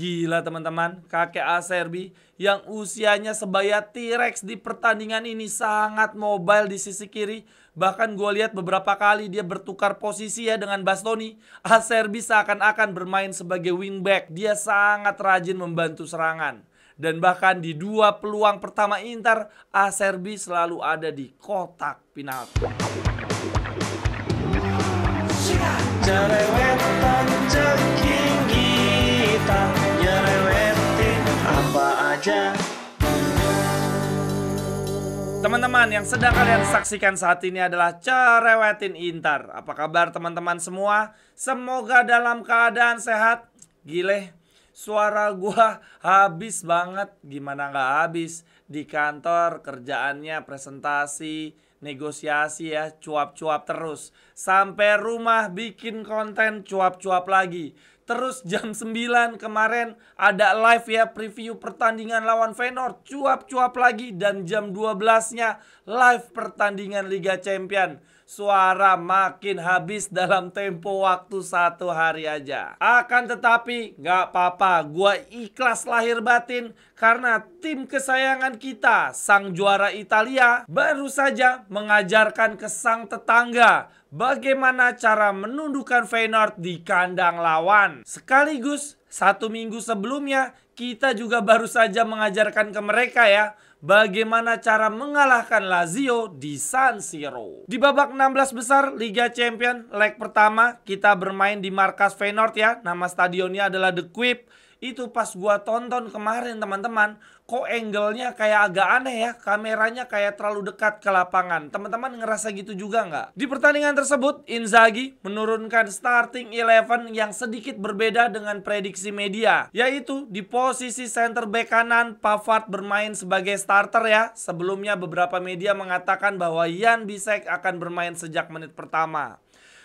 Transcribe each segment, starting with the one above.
Gila teman-teman, kakek Acerbi yang usianya sebaya T-Rex di pertandingan ini sangat mobile di sisi kiri. Bahkan gue lihat beberapa kali dia bertukar posisi ya dengan Bastoni. Acerbi seakan-akan bermain sebagai wingback. Dia sangat rajin membantu serangan. Dan bahkan di dua peluang pertama Inter, Acerbi selalu ada di kotak penalti. Jerewetan ceking kita, nyerewetin apa aja. Teman-teman, yang sedang kalian saksikan saat ini adalah Cerewetin Inter. Apa kabar teman-teman semua? Semoga dalam keadaan sehat. Gile, suara gua habis banget. Gimana nggak habis? Di kantor kerjaannya presentasi, negosiasi ya, cuap-cuap terus. Sampai rumah bikin konten cuap-cuap lagi. Terus jam 9 kemarin ada live ya, preview pertandingan lawan Feyenoord, cuap-cuap lagi. Dan jam 12-nya live pertandingan Liga Champion. Suara makin habis dalam tempo waktu 1 hari aja. Akan tetapi gak apa-apa, gua ikhlas lahir batin karena tim kesayangan kita, sang juara Italia, baru saja mengajarkan ke sang tetangga bagaimana cara menundukkan Feyenoord di kandang lawan. Sekaligus 1 minggu sebelumnya kita juga baru saja mengajarkan ke mereka ya bagaimana cara mengalahkan Lazio di San Siro. Di babak 16 besar Liga Champion leg pertama kita bermain di markas Feyenoord ya. Nama stadionnya adalah The Kuip. Itu pas gua tonton kemarin teman-teman, kok angle-nya kayak agak aneh ya, kameranya kayak terlalu dekat ke lapangan. Teman-teman ngerasa gitu juga nggak? Di pertandingan tersebut, Inzaghi menurunkan starting 11 yang sedikit berbeda dengan prediksi media, yaitu di posisi center back kanan, Pavard bermain sebagai starter ya. Sebelumnya beberapa media mengatakan bahwa Jan Bisek akan bermain sejak menit pertama.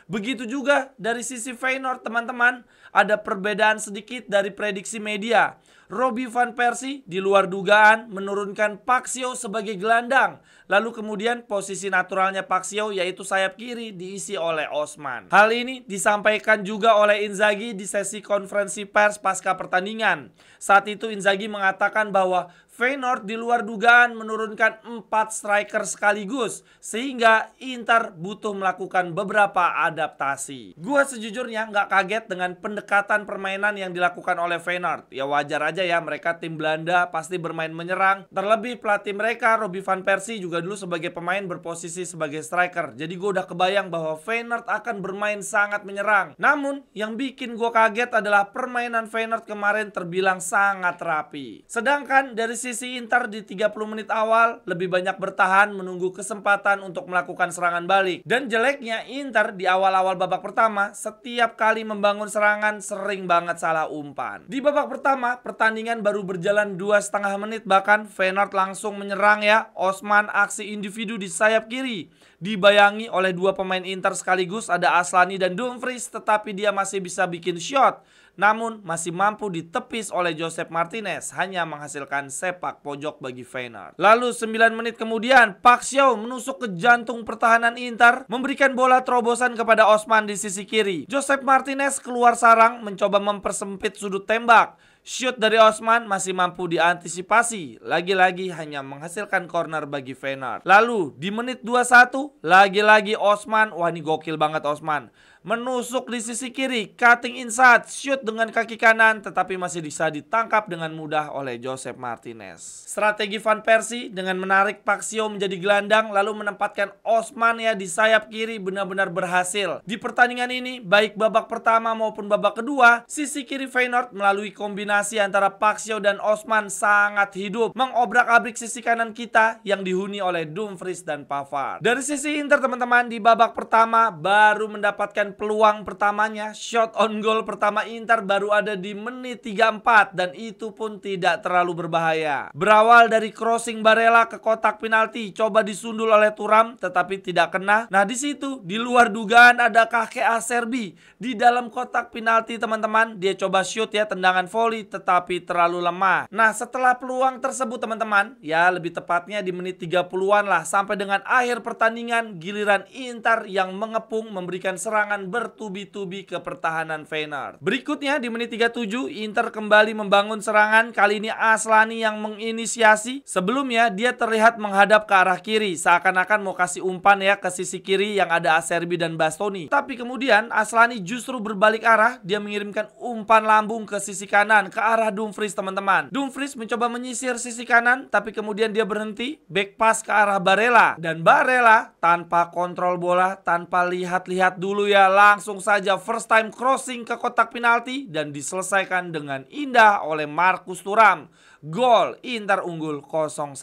Begitu juga dari sisi Feyenoord teman-teman, ada perbedaan sedikit dari prediksi media. Robby van Persie di luar dugaan menurunkan Paxio sebagai gelandang. Lalu kemudian posisi naturalnya Paxio yaitu sayap kiri diisi oleh Osman. Hal ini disampaikan juga oleh Inzaghi di sesi konferensi pers pasca pertandingan. Saat itu Inzaghi mengatakan bahwa Feyenoord di luar dugaan menurunkan 4 striker sekaligus, sehingga Inter butuh melakukan beberapa adaptasi. Gua sejujurnya nggak kaget dengan pendekatan permainan yang dilakukan oleh Feyenoord. Ya wajar aja ya, mereka tim Belanda pasti bermain menyerang. Terlebih pelatih mereka Robby van Persie juga dulu sebagai pemain berposisi sebagai striker. Jadi gue udah kebayang bahwa Feyenoord akan bermain sangat menyerang. Namun yang bikin gue kaget adalah permainan Feyenoord kemarin terbilang sangat rapi. Sedangkan dari sisi Inter di 30 menit awal lebih banyak bertahan menunggu kesempatan untuk melakukan serangan balik. Dan jeleknya Inter di awal-awal babak pertama setiap kali membangun serangan sering banget salah umpan. Di babak pertama pertandingan baru berjalan 2,5 menit bahkan Feyenoord langsung menyerang ya. Osman aksi individu di sayap kiri dibayangi oleh 2 pemain Inter sekaligus, ada Aslani dan Dumfries, tetapi dia masih bisa bikin shot. Namun masih mampu ditepis oleh Joseph Martinez, hanya menghasilkan sepak pojok bagi Feyenoord. Lalu 9 menit kemudian Paxio menusuk ke jantung pertahanan Inter, memberikan bola terobosan kepada Osman di sisi kiri. Joseph Martinez keluar sarang mencoba mempersempit sudut tembak. Shoot dari Osman masih mampu diantisipasi, lagi-lagi hanya menghasilkan corner bagi Feyenoord. Lalu di menit 21 lagi-lagi Osman, wah ini gokil banget Osman, menusuk di sisi kiri, cutting inside, shoot dengan kaki kanan, tetapi masih bisa ditangkap dengan mudah oleh Joseph Martinez. Strategi Van Persie dengan menarik Paxio menjadi gelandang lalu menempatkan Osman ya di sayap kiri benar-benar berhasil. Di pertandingan ini, baik babak pertama maupun babak kedua, sisi kiri Feyenoord melalui kombinasi antara Paxio dan Osman sangat hidup, mengobrak-abrik sisi kanan kita yang dihuni oleh Dumfries dan Pavard. Dari sisi Inter teman-teman, di babak pertama baru mendapatkan peluang pertamanya. Shot on goal pertama Inter baru ada di menit 34 dan itu pun tidak terlalu berbahaya. Berawal dari crossing Barella ke kotak penalti, coba disundul oleh Thuram tetapi tidak kena. Nah di situ di luar dugaan ada kakek Acerbi di dalam kotak penalti teman-teman. Dia coba shoot ya, tendangan volley tetapi terlalu lemah. Nah setelah peluang tersebut teman-teman, ya lebih tepatnya di menit 30-an lah, sampai dengan akhir pertandingan giliran Inter yang mengepung memberikan serangan serangan bertubi-tubi ke pertahanan Feyenoord. Berikutnya di menit 37 Inter kembali membangun serangan. Kali ini Aslani yang menginisiasi. Sebelumnya dia terlihat menghadap ke arah kiri, seakan-akan mau kasih umpan ya ke sisi kiri yang ada Acerbi dan Bastoni. Tapi kemudian Aslani justru berbalik arah, dia mengirimkan umpan lambung ke sisi kanan ke arah Dumfries teman-teman. Dumfries mencoba menyisir sisi kanan, tapi kemudian dia berhenti, back pass ke arah Barella. Dan Barella tanpa kontrol bola, tanpa lihat-lihat dulu ya, langsung saja first time crossing ke kotak penalti dan diselesaikan dengan indah oleh Marcus Thuram. Gol, Inter unggul 0-1.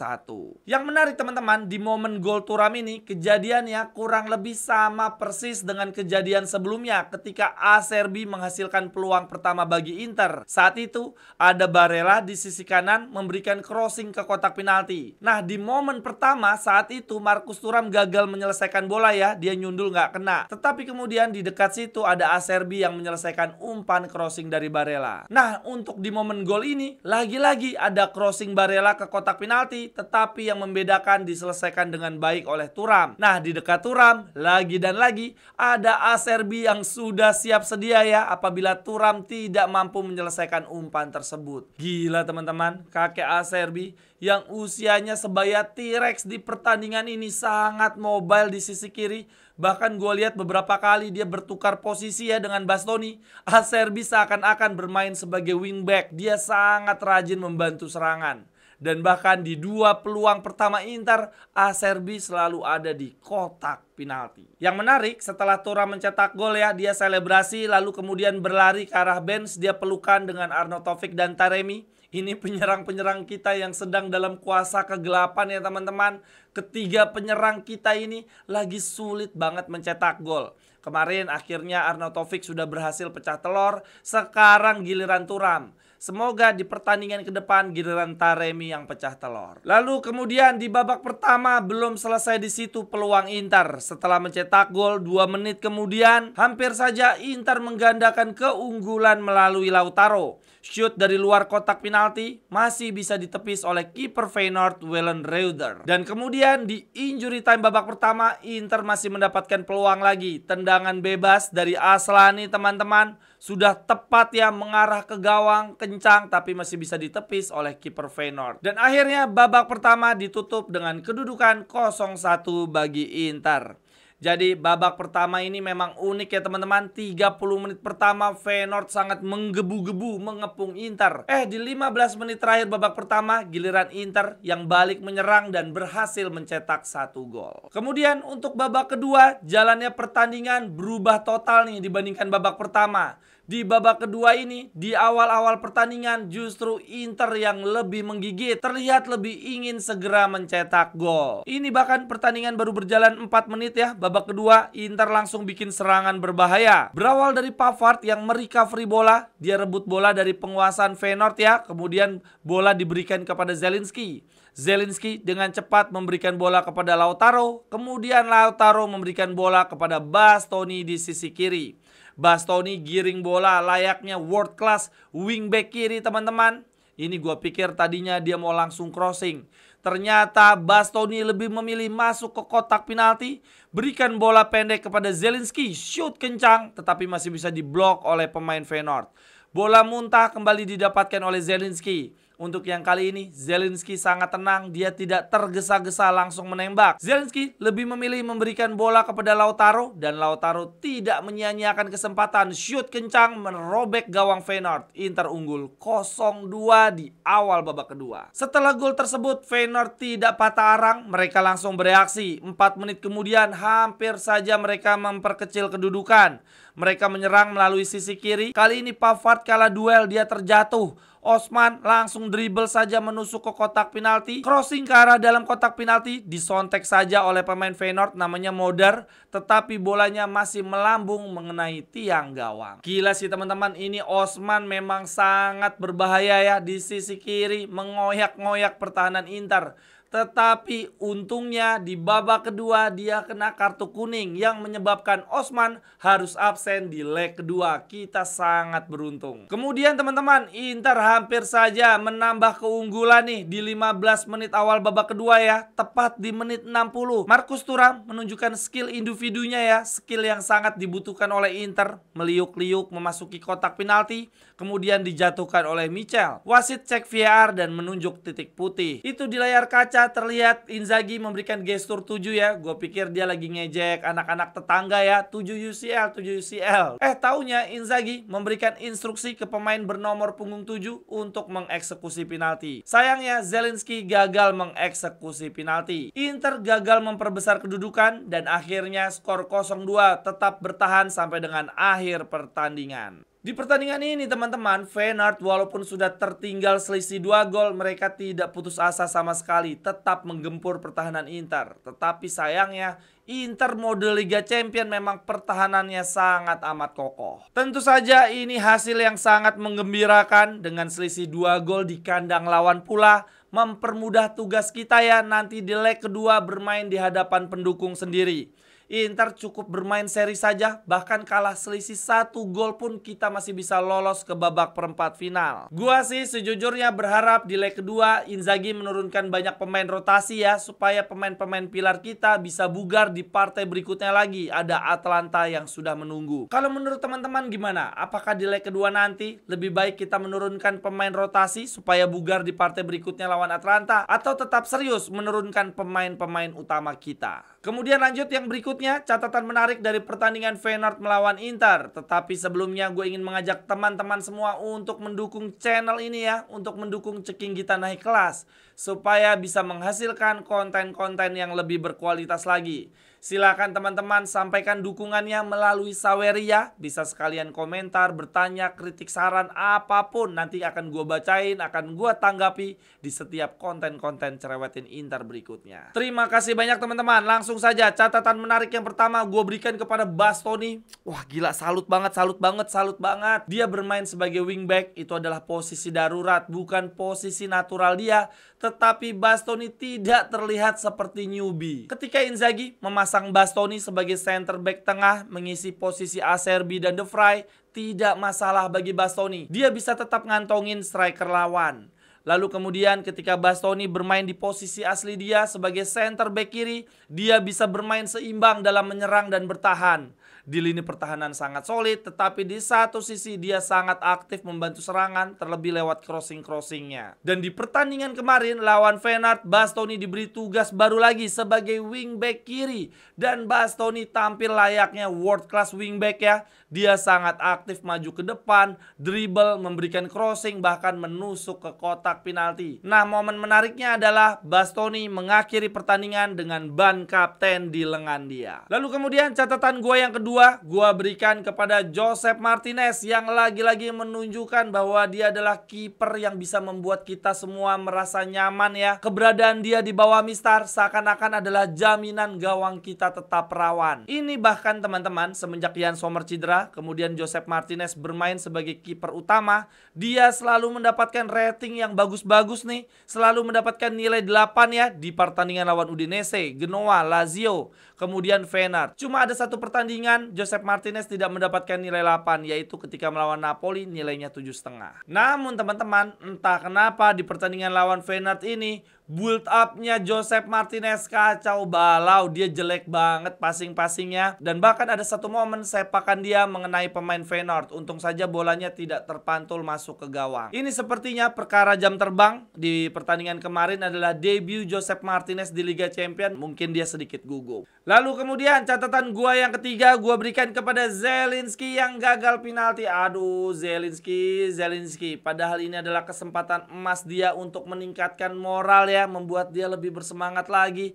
Yang menarik teman-teman, di momen gol Thuram ini kejadiannya kurang lebih sama persis dengan kejadian sebelumnya ketika Acerbi menghasilkan peluang pertama bagi Inter. Saat itu ada Barella di sisi kanan memberikan crossing ke kotak penalti. Nah, di momen pertama saat itu Marcus Thuram gagal menyelesaikan bola ya, dia nyundul nggak kena. Tetapi kemudian di dekat situ ada Acerbi yang menyelesaikan umpan crossing dari Barella. Nah, untuk di momen gol ini lagi-lagi ada crossing Barella ke kotak penalti, tetapi yang membedakan diselesaikan dengan baik oleh Thuram. Nah, di dekat Thuram lagi dan lagi ada Acerbi yang sudah siap sedia ya apabila Thuram tidak mampu menyelesaikan umpan tersebut. Gila teman-teman, kakek Acerbi yang usianya sebaya T-Rex di pertandingan ini sangat mobile di sisi kiri. Bahkan gue lihat beberapa kali dia bertukar posisi ya dengan Bastoni. Acerbi seakan-akan bermain sebagai wingback. Dia sangat rajin membantu serangan. Dan bahkan di dua peluang pertama Inter, Acerbi selalu ada di kotak penalti. Yang menarik, setelah Thuram mencetak gol ya, dia selebrasi lalu kemudian berlari ke arah bench. Dia pelukan dengan Arnautovic dan Taremi. Ini penyerang-penyerang kita yang sedang dalam kuasa kegelapan ya teman-teman. Ketiga penyerang kita ini lagi sulit banget mencetak gol. Kemarin akhirnya Arnautovic sudah berhasil pecah telur. Sekarang giliran Thuram. Semoga di pertandingan ke depan giliran Taremi yang pecah telur. Lalu kemudian di babak pertama belum selesai di situ peluang Inter. Setelah mencetak gol 2 menit kemudian hampir saja Inter menggandakan keunggulan melalui Lautaro. Shoot dari luar kotak penalti masih bisa ditepis oleh kiper Feyenoord Willem Reuter. Dan kemudian di injury time babak pertama Inter masih mendapatkan peluang lagi. Tendangan bebas dari Aslani teman-teman. Sudah tepat ya mengarah ke gawang kencang tapi masih bisa ditepis oleh kiper Feyenoord. Dan akhirnya babak pertama ditutup dengan kedudukan 0-1 bagi Inter. Jadi babak pertama ini memang unik ya teman-teman. 30 menit pertama Feyenoord sangat menggebu-gebu mengepung Inter. Di 15 menit terakhir babak pertama giliran Inter yang balik menyerang dan berhasil mencetak 1 gol. Kemudian untuk babak kedua jalannya pertandingan berubah total nih dibandingkan babak pertama. Di babak kedua ini, di awal-awal pertandingan justru Inter yang lebih menggigit. Terlihat lebih ingin segera mencetak gol. Ini bahkan pertandingan baru berjalan 4 menit ya. Babak kedua, Inter langsung bikin serangan berbahaya. Berawal dari Pavard yang merecovery bola. Dia rebut bola dari penguasaan Feyenoord ya. Kemudian bola diberikan kepada Zielinski. Zielinski dengan cepat memberikan bola kepada Lautaro. Kemudian Lautaro memberikan bola kepada Bastoni di sisi kiri. Bastoni giring bola layaknya world class wingback kiri teman-teman. Ini gue pikir tadinya dia mau langsung crossing. Ternyata Bastoni lebih memilih masuk ke kotak penalti. Berikan bola pendek kepada Zielinski. Shoot kencang tetapi masih bisa diblok oleh pemain Feyenoord. Bola muntah kembali didapatkan oleh Zielinski. Untuk yang kali ini Zielinski sangat tenang, dia tidak tergesa-gesa langsung menembak. Zielinski lebih memilih memberikan bola kepada Lautaro dan Lautaro tidak menyia-nyiakan kesempatan. Shoot kencang merobek gawang Feyenoord. Inter unggul 0-2 di awal babak kedua. Setelah gol tersebut Feyenoord tidak patah arang, mereka langsung bereaksi. 4 menit kemudian hampir saja mereka memperkecil kedudukan. Mereka menyerang melalui sisi kiri. Kali ini Pavard kalah duel, dia terjatuh. Osman langsung dribble saja menusuk ke kotak penalti. Crossing ke arah dalam kotak penalti disontek saja oleh pemain Feyenoord namanya Moder. Tetapi bolanya masih melambung mengenai tiang gawang. Gila sih teman-teman, ini Osman memang sangat berbahaya ya di sisi kiri. Mengoyak-ngoyak pertahanan Inter. Tetapi untungnya di babak kedua dia kena kartu kuning yang menyebabkan Osman harus absen di leg kedua. Kita sangat beruntung. Kemudian teman-teman, Inter hampir saja menambah keunggulan nih di 15 menit awal babak kedua ya. Tepat di menit 60. Marcus Thuram menunjukkan skill individunya ya. Skill yang sangat dibutuhkan oleh Inter. Meliuk-liuk memasuki kotak penalti. Kemudian dijatuhkan oleh Michel. Wasit cek VAR dan menunjuk titik putih. Itu di layar kaca terlihat Inzaghi memberikan gestur 7 ya. Gue pikir dia lagi ngejek anak-anak tetangga ya. 7 UCL, 7 UCL. Taunya Inzaghi memberikan instruksi ke pemain bernomor punggung 7 untuk mengeksekusi penalti. Sayangnya Zielinski gagal mengeksekusi penalti. Inter gagal memperbesar kedudukan dan akhirnya skor 0-2 tetap bertahan sampai dengan akhir pertandingan. Di pertandingan ini teman-teman, Feyenoord walaupun sudah tertinggal selisih 2 gol, mereka tidak putus asa sama sekali, tetap menggempur pertahanan Inter. Tetapi sayangnya, Inter mode Liga Champions memang pertahanannya sangat amat kokoh. Tentu saja ini hasil yang sangat menggembirakan dengan selisih 2 gol di kandang lawan pula. Mempermudah tugas kita ya nanti di leg kedua bermain di hadapan pendukung sendiri. Inter cukup bermain seri saja, bahkan kalah selisih 1 gol pun kita masih bisa lolos ke babak perempat final. Gua sih sejujurnya berharap di leg kedua Inzaghi menurunkan banyak pemain rotasi ya, supaya pemain-pemain pilar kita bisa bugar di partai berikutnya lagi. Ada Atalanta yang sudah menunggu. Kalau menurut teman-teman gimana? Apakah di leg kedua nanti lebih baik kita menurunkan pemain rotasi supaya bugar di partai berikutnya lawan Atalanta, atau tetap serius menurunkan pemain-pemain utama kita? Kemudian lanjut yang berikutnya, catatan menarik dari pertandingan Feyenoord melawan Inter. Tetapi sebelumnya gue ingin mengajak teman-teman semua untuk mendukung channel ini ya, untuk mendukung Ceking Kita Naik Kelas, supaya bisa menghasilkan konten-konten yang lebih berkualitas lagi. Silakan teman-teman sampaikan dukungannya melalui Saweria. Bisa sekalian komentar, bertanya, kritik, saran, apapun. Nanti akan gue bacain, akan gue tanggapi di setiap konten-konten Cerewetin Inter berikutnya. Terima kasih banyak teman-teman. Langsung saja catatan menarik yang pertama gue berikan kepada Bastoni. Wah gila, salut banget, salut banget, salut banget. Dia bermain sebagai wingback, itu adalah posisi darurat, bukan posisi natural dia. Tetapi Bastoni tidak terlihat seperti newbie. Ketika Inzaghi memasang Bastoni sebagai center back tengah mengisi posisi Acerbi dan De Vrij, tidak masalah bagi Bastoni. Dia bisa tetap ngantongin striker lawan. Lalu kemudian ketika Bastoni bermain di posisi asli dia sebagai center back kiri, dia bisa bermain seimbang dalam menyerang dan bertahan. Di lini pertahanan sangat solid, tetapi di satu sisi dia sangat aktif membantu serangan, terlebih lewat crossing-crossingnya. Dan di pertandingan kemarin lawan Feyenoord, Bastoni diberi tugas baru lagi sebagai wingback kiri. Dan Bastoni tampil layaknya world class wingback ya. Dia sangat aktif maju ke depan, dribble, memberikan crossing, bahkan menusuk ke kotak penalti. Nah, momen menariknya adalah Bastoni mengakhiri pertandingan dengan ban kapten di lengan dia. Lalu kemudian catatan gue yang kedua, gue berikan kepada Joseph Martinez yang lagi-lagi menunjukkan bahwa dia adalah kiper yang bisa membuat kita semua merasa nyaman ya. Keberadaan dia di bawah Mistar seakan-akan adalah jaminan gawang kita tetap rawan. Ini bahkan teman-teman, semenjak Jan Sommer cedera, kemudian Joseph Martinez bermain sebagai kiper utama, dia selalu mendapatkan rating yang bagus-bagus nih, selalu mendapatkan nilai 8 ya di pertandingan lawan Udinese, Genoa, Lazio, kemudian Feyenoord. Cuma ada satu pertandingan Joseph Martinez tidak mendapatkan nilai 8, yaitu ketika melawan Napoli, nilainya 7,5. Namun teman-teman, entah kenapa di pertandingan lawan Feyenoord ini build up-nya Joseph Martinez kacau balau. Dia jelek banget passing-passingnya, dan bahkan ada satu momen sepakan dia mengenai pemain Feyenoord. Untung saja bolanya tidak terpantul masuk ke gawang. Ini sepertinya perkara jam terbang. Di pertandingan kemarin adalah debut Joseph Martinez di Liga Champions. Mungkin dia sedikit gugup. Lalu kemudian catatan gua yang ketiga gua berikan kepada Zielinski yang gagal penalti. Aduh, Zielinski. Padahal ini adalah kesempatan emas dia untuk meningkatkan moral ya, membuat dia lebih bersemangat lagi.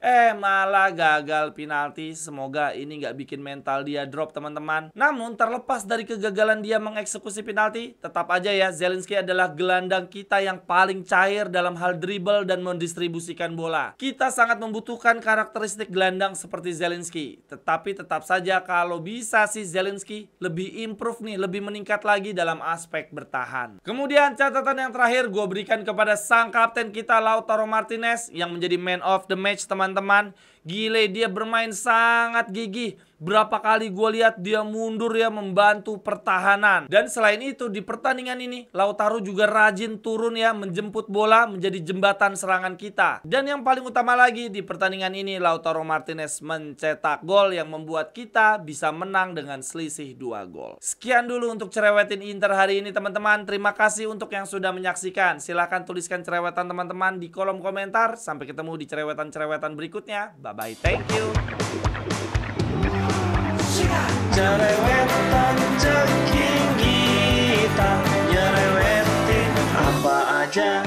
Malah gagal penalti. Semoga ini nggak bikin mental dia drop teman-teman. Namun terlepas dari kegagalan dia mengeksekusi penalti, tetap aja ya Zielinski adalah gelandang kita yang paling cair dalam hal dribble dan mendistribusikan bola. Kita sangat membutuhkan karakteristik gelandang seperti Zielinski. Tetapi tetap saja kalau bisa sih Zielinski lebih improve nih, lebih meningkat lagi dalam aspek bertahan. Kemudian catatan yang terakhir gue berikan kepada sang kapten kita Lautaro Martinez yang menjadi man of the match teman-teman. Gile, dia bermain sangat gigih. Berapa kali gue lihat dia mundur ya membantu pertahanan. Dan selain itu di pertandingan ini Lautaro juga rajin turun ya menjemput bola menjadi jembatan serangan kita. Dan yang paling utama lagi di pertandingan ini Lautaro Martinez mencetak gol yang membuat kita bisa menang dengan selisih 2 gol. Sekian dulu untuk cerewetin Inter hari ini teman-teman. Terima kasih untuk yang sudah menyaksikan. Silahkan tuliskan cerewetan teman-teman di kolom komentar. Sampai ketemu di cerewetan-cerewetan berikutnya. Bye-bye, thank you. Cerewetan ceking kita, nyerewetin apa aja.